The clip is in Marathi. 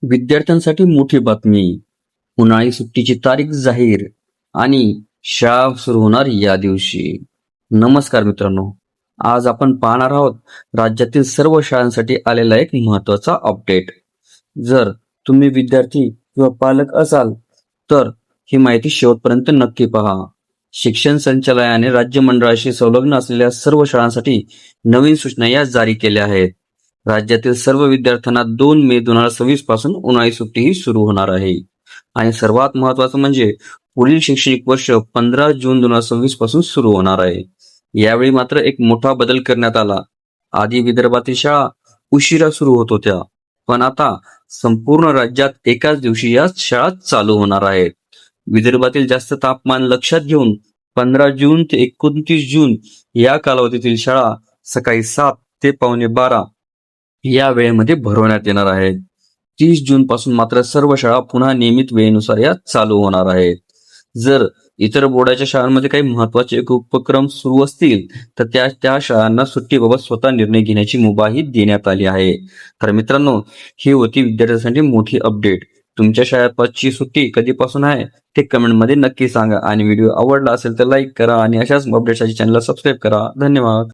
विद्यार्थ्यांसाठी मोठी बातमी. उन्हाळी सुट्टीची तारीख जाहीर आणि शाळा सुरू होणार या दिवशी. नमस्कार मित्रांनो, आज आपण पाहणार आहोत राज्यातील सर्व शाळांसाठी आलेला एक महत्त्वाचा अपडेट. जर तुम्ही विद्यार्थी किंवा पालक असाल तर ही माहिती शेवटपर्यंत नक्की पहा. शिक्षण संचालनालयाने राज्य मंडळाशी संलग्न असलेल्या सर्व शाळांसाठी नवीन सूचना या जारी केल्या आहेत. राज्यातील सर्व विद्यार्थ्यांना 2 मे 2026 पासून उन्हाळी सुट्टी सुरू होणार आहे. आणि सर्वात महत्त्वाचं म्हणजे पुढील शैक्षणिक वर्ष 15 जून 2026 पासून सुरू होणार आहे. यावेळी मात्र एक मोठा बदल करण्यात आला. आधी विदर्भातील शाळा उशिरा सुरू होत होत्या, पण आता संपूर्ण राज्यात एकाच दिवशी या शाळा चालू होणार आहेत. विदर्भातील जास्त तापमान लक्षात घेऊन 15 जून ते 29 जून या कालावधीतील शाळा सकाळी 7 ते पावणे 12 या वेळेमध्ये भरवण्यात येणार आहेत. 30 जून पासून मात्र सर्व शाळा पुन्हा नियमित वेळेनुसार या चालू होणार आहेत. जर इतर बोर्डाच्या शाळांमध्ये काही महत्त्वाचे उपक्रम सुरू असतील तर त्या शाळांना सुट्टीबाबत स्वतः निर्णय घेण्याची मुभाही देण्यात आली आहे. तर मित्रांनो, ही होती विद्यार्थ्यांसाठी मोठी अपडेट. तुमच्या शाळेची सुट्टी कधीपासून आहे ते कमेंटमध्ये नक्की सांगा आणि व्हिडिओ आवडला असेल तर लाईक करा आणि अशाच अपडेट्ससाठी चॅनलला सबस्क्राईब करा. धन्यवाद.